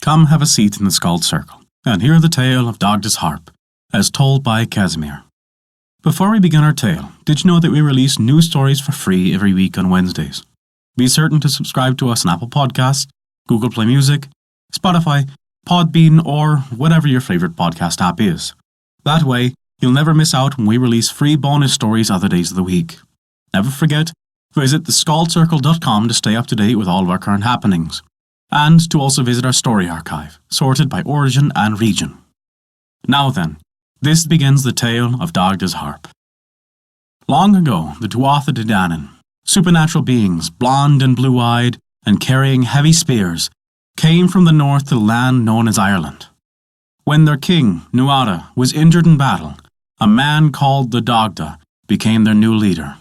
Come have a seat in the Skald circle, and hear the tale of Dagda's harp, as told by Casimir. Before we begin our tale, did you know that we release new stories for free every week on Wednesdays? Be certain to subscribe to us on Apple Podcasts, Google Play Music, Spotify, Podbean, or whatever your favourite podcast app is. That way, you'll never miss out when we release free bonus stories other days of the week. Never forget, visit thescaldcircle.com to stay up to date with all of our current happenings, and to also visit our story archive, sorted by origin and region. Now then, this begins the tale of Dagda's harp. Long ago, the Tuatha De Danann, supernatural beings, blonde and blue-eyed, and carrying heavy spears, came from the north to the land known as Ireland. When their king, Nuada, was injured in battle, a man called the Dagda became their new leader.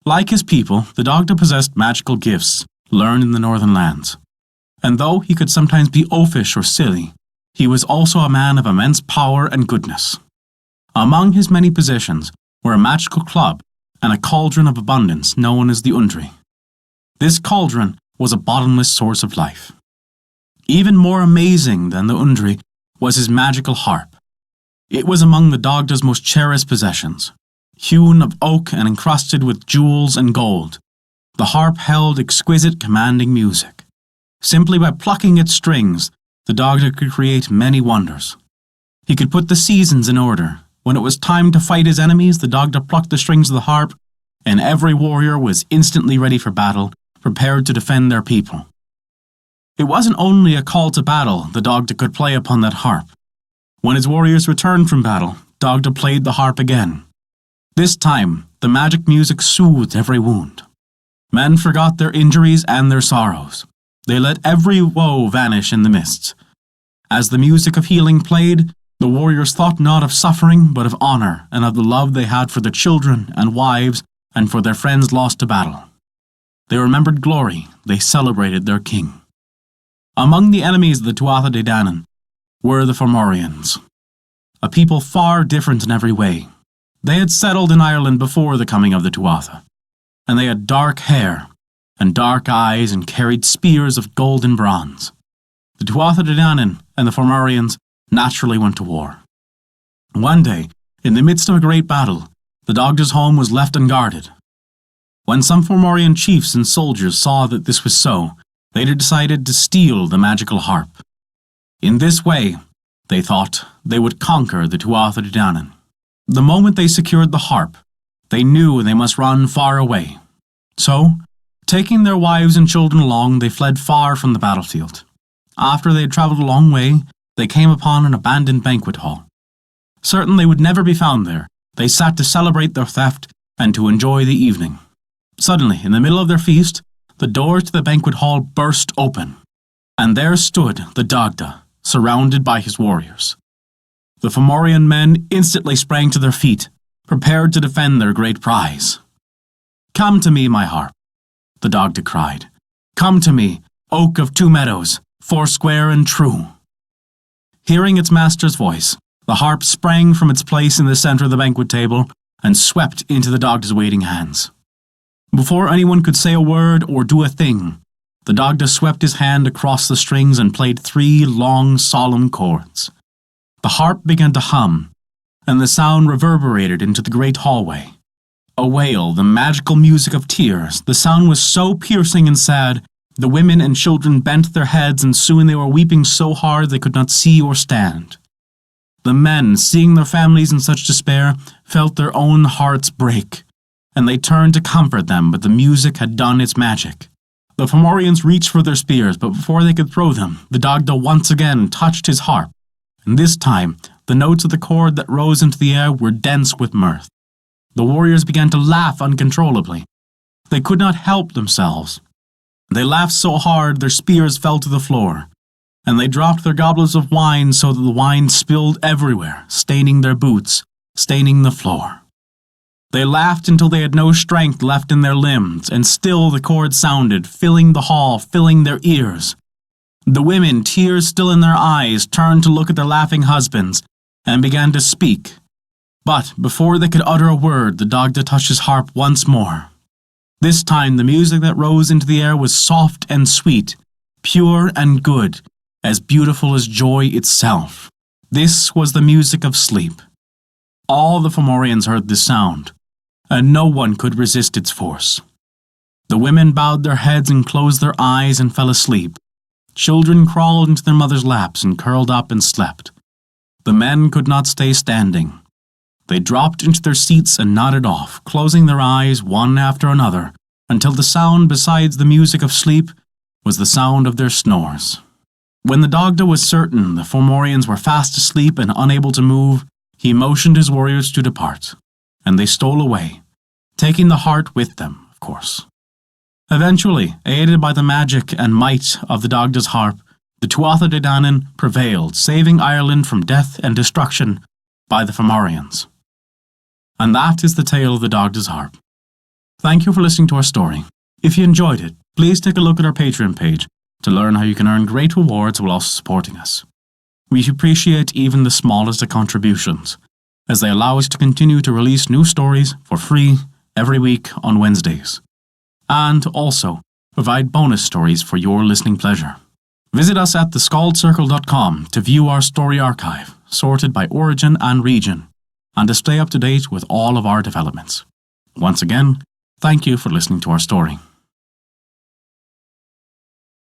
Like his people, the Dagda possessed magical gifts learned in the northern lands. And though he could sometimes be oafish or silly, he was also a man of immense power and goodness. Among his many possessions were a magical club and a cauldron of abundance known as the Undri. This cauldron was a bottomless source of life. Even more amazing than the Undri was his magical harp. It was among the Dagda's most cherished possessions. Hewn of oak and encrusted with jewels and gold, the harp held exquisite commanding music. Simply by plucking its strings, the Dagda could create many wonders. He could put the seasons in order. When it was time to fight his enemies, the Dagda plucked the strings of the harp, and every warrior was instantly ready for battle, prepared to defend their people. It wasn't only a call to battle the Dagda could play upon that harp. When his warriors returned from battle, Dagda played the harp again. This time, the magic music soothed every wound. Men forgot their injuries and their sorrows. They let every woe vanish in the mists. As the music of healing played, the warriors thought not of suffering, but of honor and of the love they had for their children and wives and for their friends lost to battle. They remembered glory, they celebrated their king. Among the enemies of the Tuatha De Danann were the Fomorians, a people far different in every way. They had settled in Ireland before the coming of the Tuatha, and they had dark hair and dark eyes and carried spears of gold and bronze. The Tuatha De Danann and the Fomorians naturally went to war. One day, in the midst of a great battle, the Dagda's home was left unguarded. When some Fomorian chiefs and soldiers saw that this was so, they decided to steal the magical harp. In this way, they thought they would conquer the Tuatha De Danann. The moment they secured the harp, they knew they must run far away. So, taking their wives and children along, they fled far from the battlefield. After they had traveled a long way, they came upon an abandoned banquet hall. Certain they would never be found there, they sat to celebrate their theft and to enjoy the evening. Suddenly, in the middle of their feast, the doors to the banquet hall burst open, and there stood the Dagda, surrounded by his warriors. The Fomorian men instantly sprang to their feet, prepared to defend their great prize. "Come to me, my harp," the Dagda cried. "Come to me, oak of two meadows, foursquare and true." Hearing its master's voice, the harp sprang from its place in the center of the banquet table and swept into the Dagda's waiting hands. Before anyone could say a word or do a thing, the Dagda swept his hand across the strings and played 3 long, solemn chords. The harp began to hum, and the sound reverberated into the great hallway. A wail, the magical music of tears. The sound was so piercing and sad, the women and children bent their heads, and soon they were weeping so hard they could not see or stand. The men, seeing their families in such despair, felt their own hearts break, and they turned to comfort them, but the music had done its magic. The Fomorians reached for their spears, but before they could throw them, the Dagda once again touched his harp, and this time, the notes of the chord that rose into the air were dense with mirth. The warriors began to laugh uncontrollably. They could not help themselves. They laughed so hard their spears fell to the floor, and they dropped their goblets of wine so that the wine spilled everywhere, staining their boots, staining the floor. They laughed until they had no strength left in their limbs, and still the chord sounded, filling the hall, filling their ears. The women, tears still in their eyes, turned to look at their laughing husbands, and began to speak. But before they could utter a word, the Dagda touched his harp once more. This time the music that rose into the air was soft and sweet, pure and good, as beautiful as joy itself. This was the music of sleep. All the Fomorians heard this sound, and no one could resist its force. The women bowed their heads and closed their eyes and fell asleep. Children crawled into their mothers' laps and curled up and slept. The men could not stay standing. They dropped into their seats and nodded off, closing their eyes one after another, until the sound besides the music of sleep was the sound of their snores. When the Dagda was certain the Fomorians were fast asleep and unable to move, he motioned his warriors to depart, and they stole away, taking the heart with them, of course. Eventually, aided by the magic and might of the Dagda's harp, the Tuatha De Danann prevailed, saving Ireland from death and destruction by the Fomorians. And that is the tale of the Dagda's harp. Thank you for listening to our story. If you enjoyed it, please take a look at our Patreon page to learn how you can earn great rewards while also supporting us. We appreciate even the smallest of contributions, as they allow us to continue to release new stories for free every week on Wednesdays, and also provide bonus stories for your listening pleasure. Visit us at theskaldscircle.com to view our story archive, sorted by origin and region, and to stay up to date with all of our developments. Once again, thank you for listening to our story.